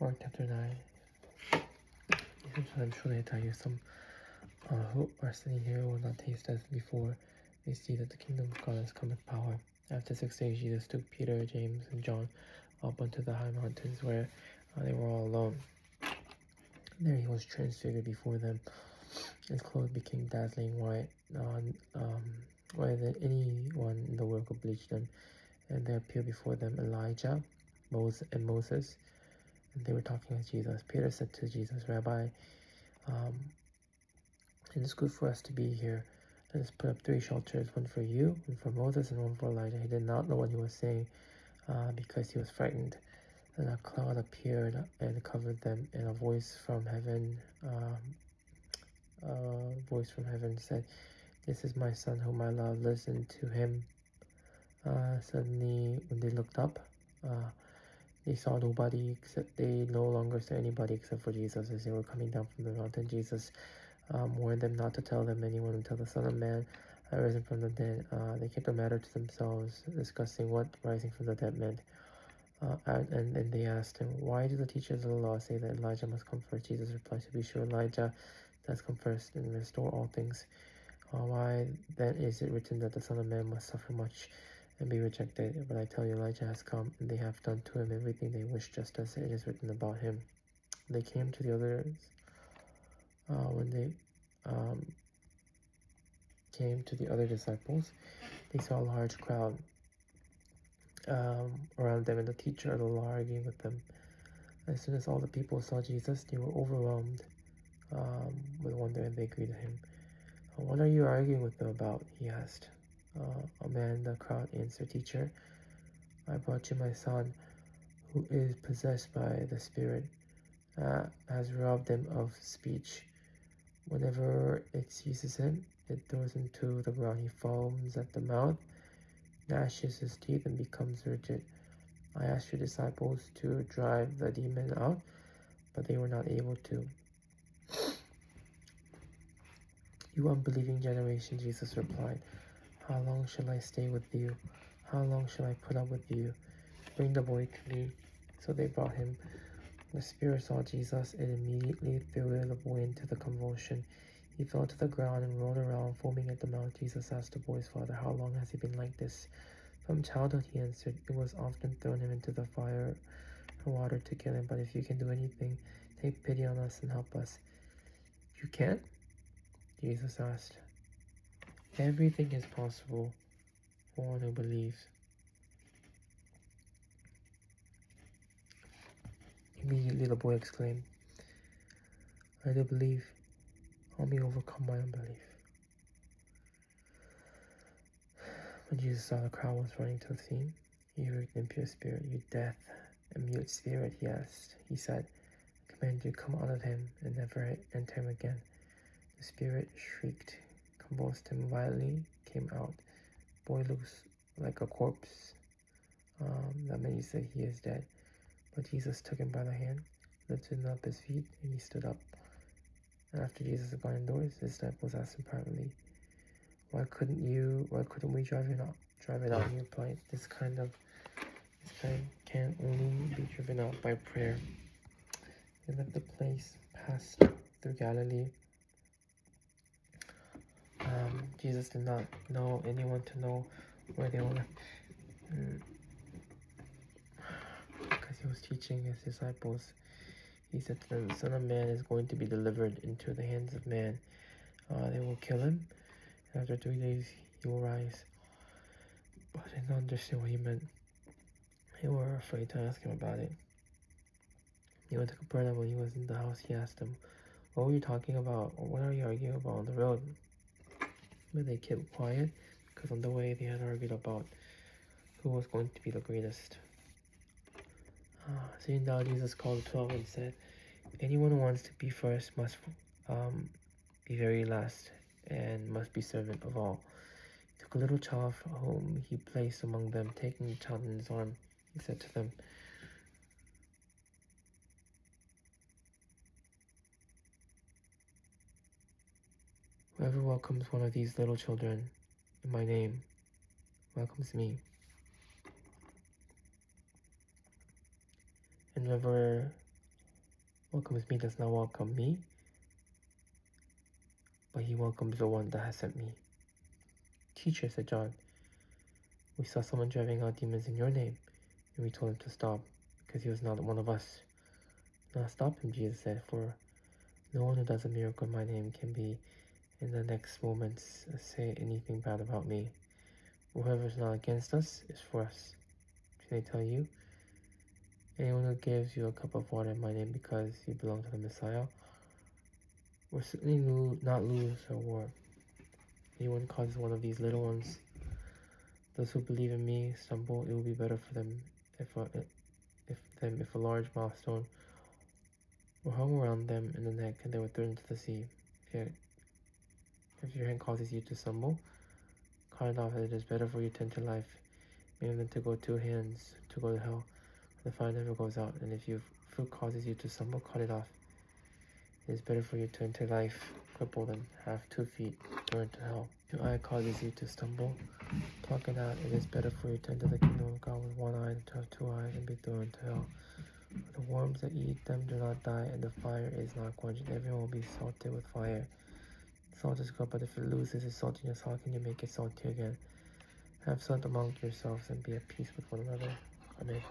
Mark chapter 9. I'm truly I tell you, some who are sitting here will not taste as before they see that the kingdom of God has come with power. After 6 days, Jesus took Peter, James, and John up onto the high mountains where they were all alone. There he was transfigured before them. His clothes became dazzling white, whiter than anyone in the world could bleach them. And there appeared before them Elijah, Moses, and they were talking with Jesus. Peter said to Jesus, Rabbi, it is good for us to be here. Let us put up 3 shelters, one for you, one for Moses, and one for Elijah. He did not know what he was saying because he was frightened. And a cloud appeared and covered them, and a voice from heaven said, This is my son whom I love, listen to him. Suddenly, when they looked up, they saw nobody they no longer saw anybody except for Jesus. As they were coming down from the mountain, Jesus warned them not to tell them anyone until the Son of Man had risen from the dead. They kept the matter to themselves, discussing what rising from the dead meant. And they asked him, Why do the teachers of the law say that Elijah must come first? Jesus replied, To be sure, Elijah does come first and restore all things. Why then is it written that the Son of Man must suffer much and be rejected? But I tell you, Elijah has come, and they have done to him everything they wish, just as it is written about him. They came to the others. When they came to the other disciples, they saw a large crowd around them, and the teacher of the law arguing with them. As soon as all the people saw Jesus, they were overwhelmed with wonder, and they greeted him. What are you arguing with them about? He asked. A man in the crowd answered, Teacher, I brought you my son, who is possessed by the Spirit, has robbed him of speech. Whenever it seizes him, it throws him to the ground. He foams at the mouth, gnashes his teeth, and becomes rigid. I asked your disciples to drive the demon out, but they were not able to. You unbelieving generation, Jesus replied, How long shall I stay with you? How long shall I put up with you? Bring the boy to me. So they brought him. The spirit saw Jesus and immediately threw the boy into the convulsion. He fell to the ground and rolled around, foaming at the mouth. Jesus asked the boy's father, How long has he been like this? From childhood, he answered. It was often thrown him into the fire and water to kill him. But if you can do anything, take pity on us and help us. You can't? Jesus asked. Everything is possible for one who believes. Immediately the boy exclaimed, I do believe. Help me overcome my unbelief. When Jesus saw the crowd was running to the scene, he rebuked the impure spirit. You deaf and mute spirit, he said, I command you, come out of him and never enter him again. The spirit shrieked, convulsed him violently, came out. The boy looks like a corpse. That many said he is dead. But Jesus took him by the hand, lifted him up his feet, and he stood up. And after Jesus had gone indoors, his disciples asked him privately, Why couldn't we drive it out? He replied, This kind can only be driven out by prayer. They left the place, passed through Galilee. Jesus did not know anyone to know where they were, because he was teaching his disciples. He said to them, The Son of Man is going to be delivered into the hands of man. They will kill him, and after 3 days he will rise. But they didn't understand what he meant. They were afraid to ask him about it. He went to Capernaum. When he was in the house, he asked them, What were you talking about? Or what are you arguing about on the road? But they kept quiet, because on the way they had argued about who was going to be the greatest. Sitting down, Jesus called the 12 and said, Anyone who wants to be first must be very last, and must be servant of all. He took a little child whom he placed among them. Taking the child in his arm, he said to them, Whoever welcomes one of these little children in my name welcomes me. And whoever welcomes me does not welcome me, but he welcomes the one that has sent me. Teacher, said John, we saw someone driving out demons in your name, and we told him to stop, because he was not one of us. Now stop him, Jesus said, for no one who does a miracle in my name can be in the next moments say anything bad about me. Whoever is not against us is for us. Can I tell you? Anyone who gives you a cup of water in my name because you belong to the Messiah will certainly not lose a war. Anyone causes one of these little ones, those who believe in me, stumble, it will be better for them if a large milestone were hung around them in the neck and they were thrown into the sea. If your hand causes you to stumble, cut it off. It is better for you to enter life, meaning than to go 2 hands to go to hell, where the fire never goes out. And if your foot causes you to stumble, cut it off. It is better for you to enter life crippled and have 2 feet thrown into hell. If your eye causes you to stumble, pluck it out. It is better for you to enter the kingdom of God with 1 eye than to have 2 eyes and be thrown into hell. The worms that eat them do not die, and the fire is not quenched. Everyone will be salted with fire. Salt is good, but if it loses its saltiness, how can you make it salty again? Have salt among yourselves and be at peace with one another. Amen.